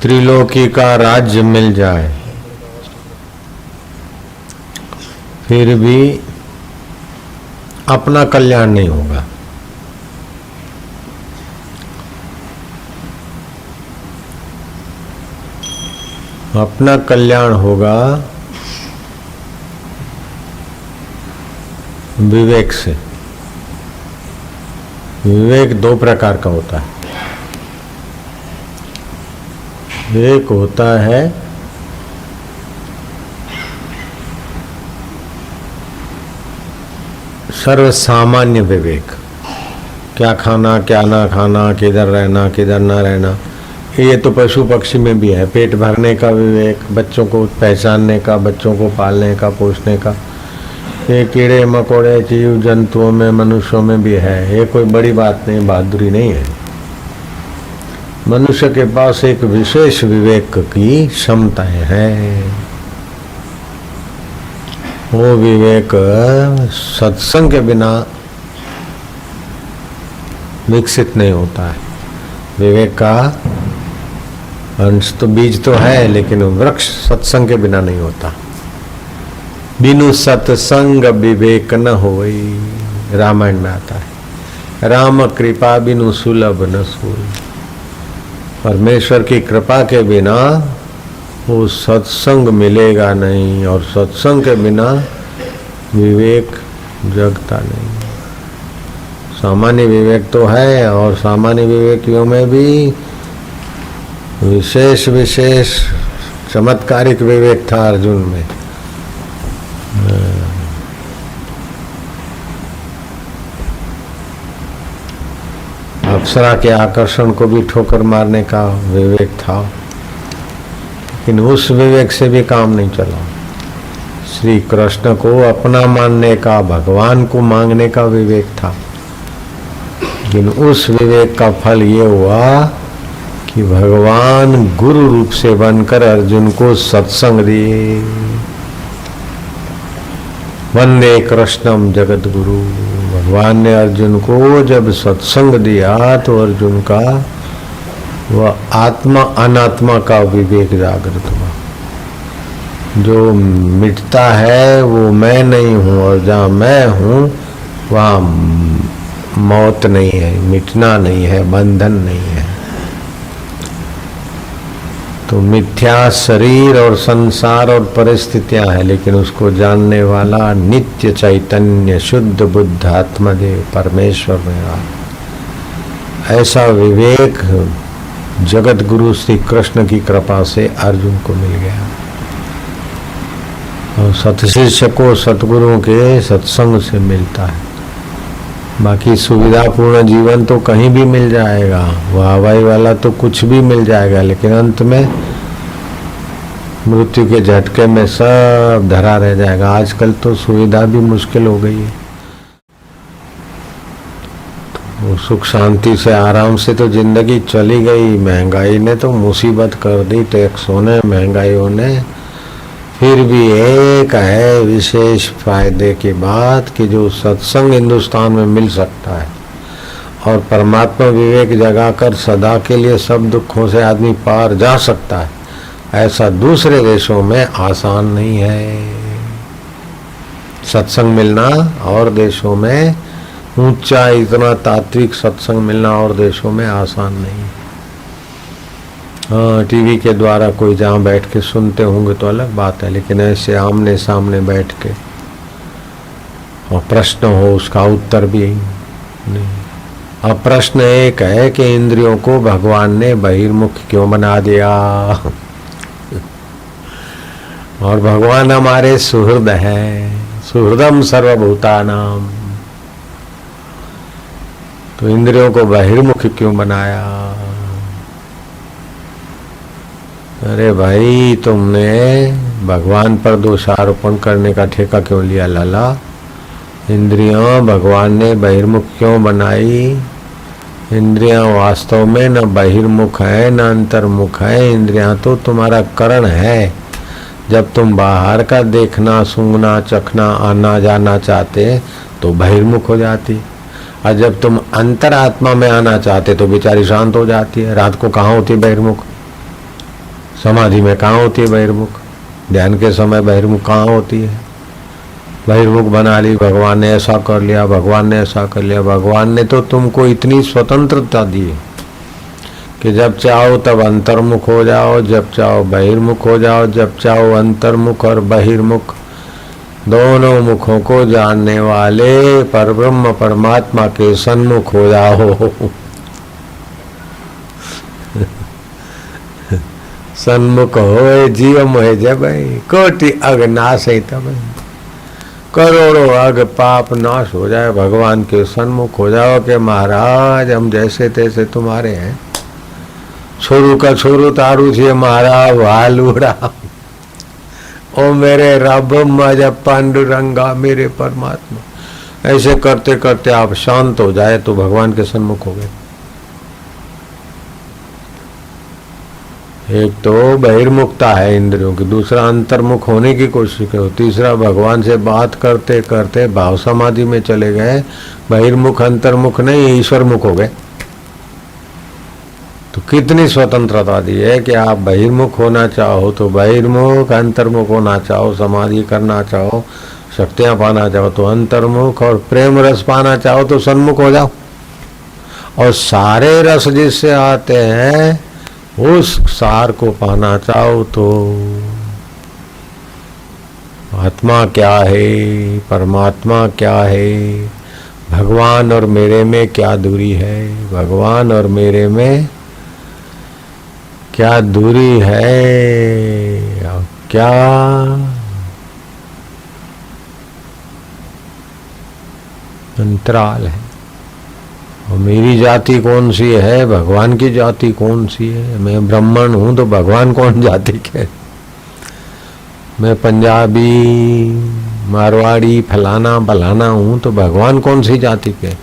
त्रिलोकी का राज्य मिल जाए फिर भी अपना कल्याण नहीं होगा। अपना कल्याण होगा विवेक से। विवेक दो प्रकार का होता है। एक होता है सर्वसामान्य विवेक, क्या खाना क्या ना खाना, किधर रहना किधर ना रहना। ये तो पशु पक्षी में भी है। पेट भरने का विवेक, बच्चों को पहचानने का, बच्चों को पालने का, पोषने का। ये कीड़े मकोड़े जीव जंतुओं में, मनुष्यों में भी है। ये कोई बड़ी बात नहीं, बहादुरी नहीं है। मनुष्य के पास एक विशेष विवेक की क्षमताएं हैं। वो विवेक सत्संग के बिना विकसित नहीं होता है। विवेक का अंश तो, बीज तो है, लेकिन वृक्ष सत्संग के बिना नहीं होता। बिनु सत्संग विवेक न होई, रामायण में आता है। राम कृपा बिनु सुलभ न सोई। परमेश्वर की कृपा के बिना वो सत्संग मिलेगा नहीं, और सत्संग के बिना विवेक जगता नहीं। सामान्य विवेक तो है, और सामान्य विवेकियों में भी विशेष विशेष चमत्कारिक विवेक था अर्जुन में। अप्सरा के आकर्षण को भी ठोकर मारने का विवेक था, लेकिन उस विवेक से भी काम नहीं चला। श्री कृष्ण को अपना मानने का, भगवान को मांगने का विवेक था, लेकिन उस विवेक का फल ये हुआ कि भगवान गुरु रूप से बनकर अर्जुन को सत्संग दिए। वंदे कृष्णम जगत गुरु। भगवान ने अर्जुन को जब सत्संग दिया तो अर्जुन का वह आत्मा अनात्मा का विवेक जागृत हुआ। जो मिटता है वो मैं नहीं हूँ, और जहाँ मैं हूँ वहाँ मौत नहीं है, मिटना नहीं है, बंधन नहीं है। तो मिथ्या शरीर और संसार और परिस्थितियां हैं, लेकिन उसको जानने वाला नित्य चैतन्य शुद्ध बुद्ध आत्मदेव परमेश्वर मेरा। ऐसा विवेक जगत गुरु श्री कृष्ण की कृपा से अर्जुन को मिल गया। और सतशिष्य को सतगुरुओं के सत्संग से मिलता है। बाकी सुविधापूर्ण जीवन तो कहीं भी मिल जाएगा, वह हवाई वाला तो कुछ भी मिल जाएगा, लेकिन अंत में मृत्यु के झटके में सब धरा रह जाएगा। आजकल तो सुविधा भी मुश्किल हो गई है। तो सुख शांति से आराम से तो जिंदगी चली गई, महंगाई ने तो मुसीबत कर दी, टैक्सों ने, महंगाइयों ने। फिर भी एक है विशेष फायदे की बात कि जो सत्संग हिंदुस्तान में मिल सकता है, और परमात्मा विवेक जगाकर सदा के लिए सब दुखों से आदमी पार जा सकता है। ऐसा दूसरे देशों में आसान नहीं है सत्संग मिलना, और देशों में ऊंचा इतना तात्विक सत्संग मिलना और देशों में आसान नहीं। हाँ, टीवी के द्वारा कोई जहाँ बैठ के सुनते होंगे तो अलग बात है, लेकिन ऐसे आमने सामने बैठ के और प्रश्न हो उसका उत्तर भी नहीं। अब प्रश्न एक है कि इंद्रियों को भगवान ने बहिर्मुख क्यों बना दिया। और भगवान हमारे सुहृद है, सुहृदम सर्वभूतानाम। तो इंद्रियों को बहिर्मुख क्यों बनाया। अरे भाई, तुमने भगवान पर दोषारोपण करने का ठेका क्यों लिया लाला। इंद्रियां भगवान ने बहिर्मुख क्यों बनाई। इंद्रियां वास्तव में न बहिर्मुख है न अंतर्मुख है। इंद्रियां तो तुम्हारा करण है। जब तुम बाहर का देखना, सूंघना, चखना, आना जाना चाहते तो बहिर्मुख हो जाती, और जब तुम अंतरात्मा में आना चाहते तो बेचारी शांत हो जाती है। रात को कहाँ होती बहिर्मुख। समाधि में कहाँ होती है बहिर्मुख? ध्यान के समय बहिर्मुख कहाँ होती है? बहिर्मुख बना ली, भगवान ने ऐसा कर लिया, भगवान ने ऐसा कर लिया। भगवान ने तो तुमको इतनी स्वतंत्रता दी है कि जब चाहो तब अंतर्मुख हो जाओ, जब चाहो बहिर्मुख हो जाओ, जब चाहो अंतर्मुख और बहिर्मुख दोनों मुखों को जानने वाले परब्रह्म परमात्मा के सन्मुख हो जाओ। सन्मुख होए जीव मोहे जब कोटि अग नाश है तब करोड़ों अग पाप नाश हो जाए। भगवान के सन्मुख हो जाओ कि महाराज हम जैसे तैसे तुम्हारे हैं। छोरू का छोरू तारू छे महाराज वालूड़ा। ओ मेरे रब मज पांडुरंगा मेरे परमात्मा। ऐसे करते करते आप शांत हो जाए तो भगवान के सन्मुख हो गए। एक तो बहिर्मुखता है इंद्रियों की, दूसरा अंतर्मुख होने की कोशिश करो, तीसरा भगवान से बात करते करते भाव समाधि में चले गए। बहिर्मुख अंतर्मुख नहीं ईश्वर मुख हो गए। तो कितनी स्वतंत्रता दी है कि आप बहिर्मुख होना चाहो तो बहिर्मुख, अंतर्मुख होना चाहो, समाधि करना चाहो, शक्तियां पाना चाहो तो अंतर्मुख, और प्रेम रस पाना चाहो तो सन्मुख हो जाओ। और सारे रस जिससे आते हैं उस सार को पाना चाहो तो आत्मा क्या है, परमात्मा क्या है, भगवान और मेरे में क्या दूरी है, भगवान और मेरे में क्या दूरी है, और क्या अंतराल है। और मेरी जाति कौन सी है, भगवान की जाति कौन सी है। मैं ब्राह्मण हूं तो भगवान कौन जाति के। मैं पंजाबी मारवाड़ी फलाना बलाना हूं तो भगवान कौन सी जाति के।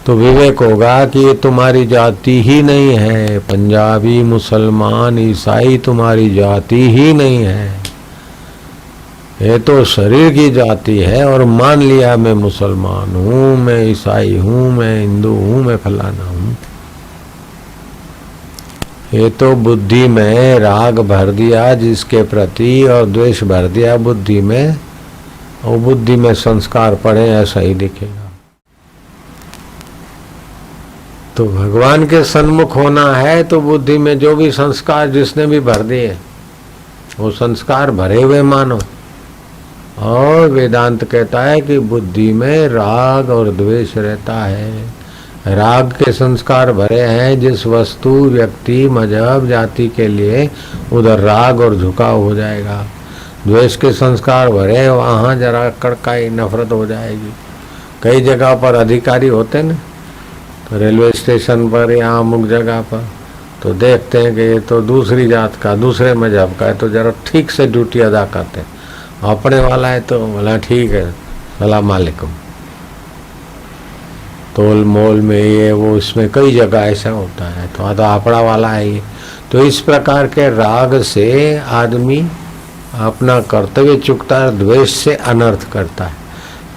तो विवेक होगा कि ये तुम्हारी जाति ही नहीं है। पंजाबी मुसलमान ईसाई तुम्हारी जाति ही नहीं है, ये तो शरीर की जाति है। और मान लिया मैं मुसलमान हूं, मैं ईसाई हूं, मैं हिंदू हूं, मैं फलाना हूं। ये तो बुद्धि में राग भर दिया जिसके प्रति और द्वेष भर दिया बुद्धि में, और बुद्धि में संस्कार पड़े ऐसा ही दिखेगा। तो भगवान के सन्मुख होना है तो बुद्धि में जो भी संस्कार जिसने भी भर दिए वो संस्कार भरे हुए मानो। और वेदांत कहता है कि बुद्धि में राग और द्वेष रहता है। राग के संस्कार भरे हैं जिस वस्तु व्यक्ति मजहब जाति के लिए, उधर राग और झुकाव हो जाएगा। द्वेष के संस्कार भरे वहाँ जरा कड़काई नफरत हो जाएगी। कई जगह पर अधिकारी होते न, तो रेलवे स्टेशन पर या अमुक जगह पर तो देखते हैं कि ये तो दूसरी जात का, दूसरे मजहब का है, तो जरा ठीक से ड्यूटी अदा करते हैं। अपने वाला है तो बोला ठीक है सलाम वालेकुम। तोल मोल में ये वो इसमें कई जगह ऐसा होता है, तो अपना वाला है ये। तो इस प्रकार के राग से आदमी अपना कर्तव्य चुकता है, द्वेष से अनर्थ करता है।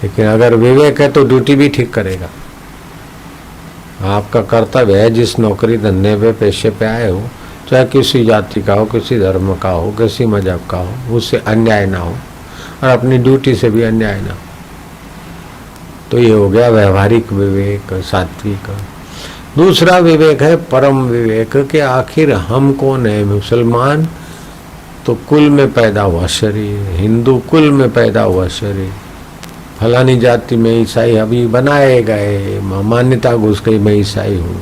लेकिन अगर विवेक है तो ड्यूटी भी ठीक करेगा। आपका कर्तव्य है, जिस नौकरी धंधे पे पेशे पे आए हो, चाहे किसी जाति का हो, किसी धर्म का हो, किसी मजहब का हो, उससे अन्याय ना हो और अपनी ड्यूटी से भी अन्याय ना हो। तो ये हो गया व्यवहारिक विवेक, सात्विक। दूसरा विवेक है परम विवेक कि आखिर हम कौन है। मुसलमान तो कुल में पैदा हुआ शरीर, हिंदू कुल में पैदा हुआ शरीर, फलानी जाति में ईसाई अभी बनाए गए, मान्यता घुस गई मैं ईसाई हूँ।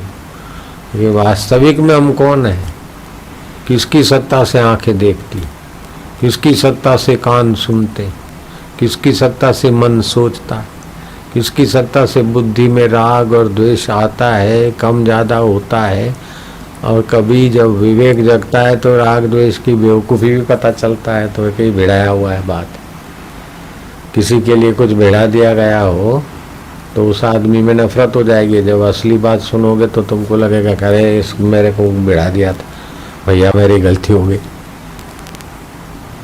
ये वास्तविक में हम कौन है, किसकी सत्ता से आंखें देखती, किसकी सत्ता से कान सुनते, किसकी सत्ता से मन सोचता, किसकी सत्ता से बुद्धि में राग और द्वेष आता है, कम ज़्यादा होता है। और कभी जब विवेक जगता है तो राग द्वेष की बेवकूफ़ी भी पता चलता है। तो कहीं भिड़ाया हुआ है बात, किसी के लिए कुछ भिड़ा दिया गया हो तो उस आदमी में नफरत हो जाएगी। जब असली बात सुनोगे तो तुमको लगेगा अरे मेरे को भिड़ा दिया था भैया, मेरी गलती हो गई।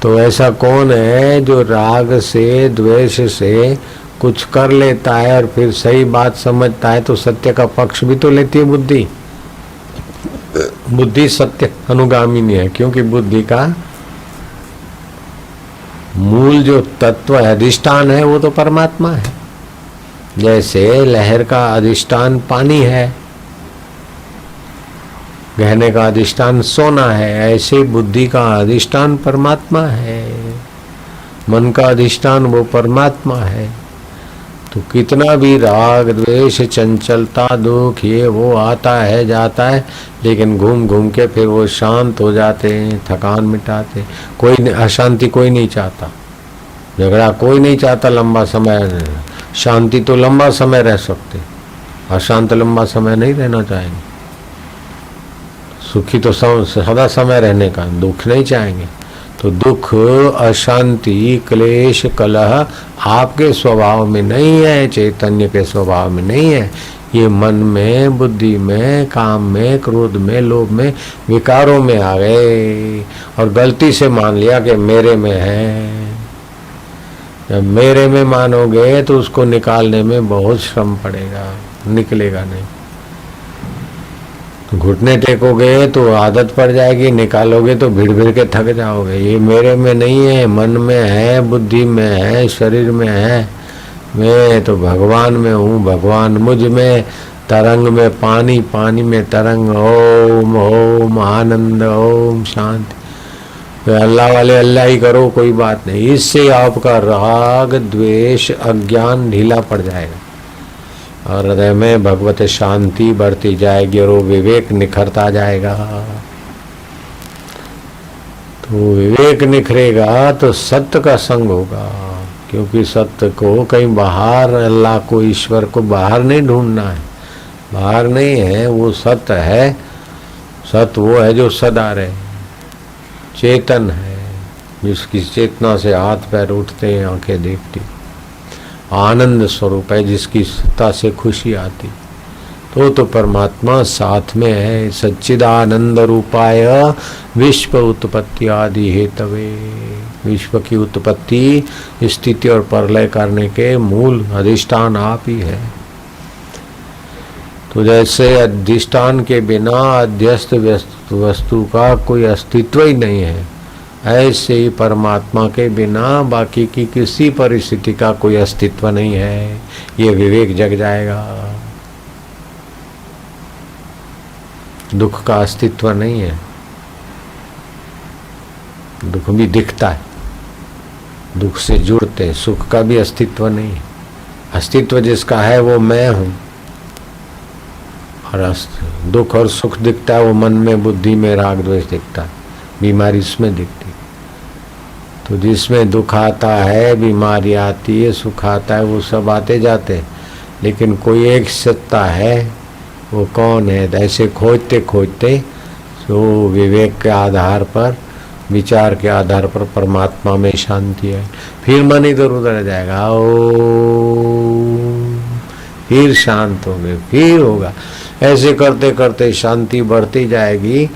तो ऐसा कौन है जो राग से द्वेष से कुछ कर लेता है और फिर सही बात समझता है तो सत्य का पक्ष भी तो लेती है बुद्धि। बुद्धि सत्य अनुगामी नहीं है, क्योंकि बुद्धि का मूल जो तत्व है, अधिष्ठान है, वो तो परमात्मा है। जैसे लहर का अधिष्ठान पानी है, गहने का अधिष्ठान सोना है, ऐसे बुद्धि का अधिष्ठान परमात्मा है, मन का अधिष्ठान वो परमात्मा है। तो कितना भी राग द्वेष चंचलता दुख ये वो आता है जाता है, लेकिन घूम घूम के फिर वो शांत हो जाते हैं, थकान मिटाते। कोई अशांति कोई नहीं चाहता, झगड़ा कोई नहीं चाहता लंबा समय। शांति तो लंबा समय रह सकते, अशांत लंबा समय नहीं रहना चाहेंगे। सुखी तो सदा समय रहने का, दुख नहीं चाहेंगे। तो दुख अशांति क्लेश कलह आपके स्वभाव में नहीं है, चैतन्य के स्वभाव में नहीं है। ये मन में, बुद्धि में, काम में, क्रोध में, लोभ में, विकारों में आ गए और गलती से मान लिया कि मेरे में है। जब मेरे में मानोगे तो उसको निकालने में बहुत श्रम पड़ेगा, निकलेगा नहीं। घुटने टेकोगे तो आदत पड़ जाएगी, निकालोगे तो भिड़ भिड़ के थक जाओगे। ये मेरे में नहीं है, मन में है, बुद्धि में है, शरीर में है। मैं तो भगवान में हूँ, भगवान मुझ में, तरंग में पानी, पानी में तरंग। ओम ओम आनंद, ओम शांति। तो अल्लाह वाले अल्लाह ही करो, कोई बात नहीं। इससे आपका राग द्वेष अज्ञान ढीला पड़ जाएगा और हृदय में भगवत शांति बढ़ती जाएगी और वो विवेक निखरता जाएगा। तो विवेक निखरेगा तो सत्य का संग होगा, क्योंकि सत्य को कहीं बाहर, अल्लाह को, ईश्वर को बाहर नहीं ढूंढना है, बाहर नहीं है, वो सत्य है। सत्य वो है जो सदा रहे, चेतन है, जिसकी चेतना से हाथ पैर उठते हैं, आंखें देखती। आनंद स्वरूप है, जिसकी सत्ता से खुशी आती। तो परमात्मा साथ में है। सच्चिदानंद रूपाय विश्व उत्पत्ति आदि हेतवे। विश्व की उत्पत्ति, स्थिति और प्रलय करने के मूल अधिष्ठान आप ही है। तो जैसे अधिष्ठान के बिना अध्यस्त वस्तु का कोई अस्तित्व ही नहीं है, ऐसे ही परमात्मा के बिना बाकी की किसी परिस्थिति का कोई अस्तित्व नहीं है। ये विवेक जग जाएगा। दुख का अस्तित्व नहीं है, दुख भी दिखता है, दुख से जुड़ते हैं। सुख का भी अस्तित्व नहीं है। अस्तित्व जिसका है वो मैं हूँ। और दुख और सुख दिखता है वो मन में, बुद्धि में राग द्वेष दिखता है, बीमारी उसमें दिखती। तो जिसमें दुख आता है, बीमारी आती है, सुख आता है, वो सब आते जाते हैं, लेकिन कोई एक सत्ता है, वो कौन है? ऐसे खोजते खोजते तो विवेक के आधार पर, विचार के आधार पर परमात्मा में शांति है। फिर मन इधर उधर जाएगा, ओ फिर शांत होंगे, फिर होगा। ऐसे करते करते शांति बढ़ती जाएगी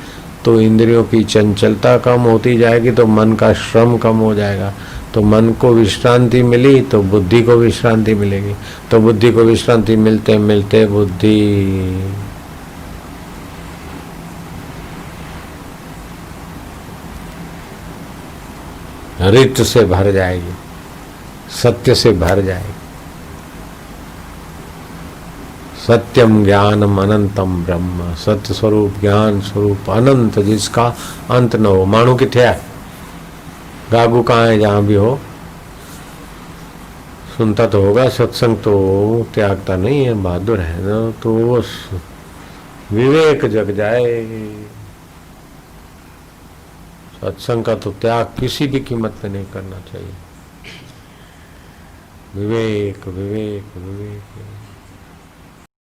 तो इंद्रियों की चंचलता कम होती जाएगी, तो मन का श्रम कम हो जाएगा। तो मन को विश्रांति मिली तो बुद्धि को विश्रांति मिलेगी। तो बुद्धि को विश्रांति मिलते मिलते बुद्धि ऋत से भर जाएगी, सत्य से भर जाएगी। सत्यम ज्ञानम अनंतम ब्रह्म। सत्य स्वरूप, ज्ञान स्वरूप, अनंत, जिसका अंत न हो। मानो किथे है? गागू कहाँ है? जहाँ भी हो सुनता तो होगा, सत्संग तो त्यागता नहीं है, बहादुर है ना। तो वो विवेक जग जाए। सत्संग का तो त्याग किसी भी कीमत पे नहीं करना चाहिए। विवेक विवेक विवेक।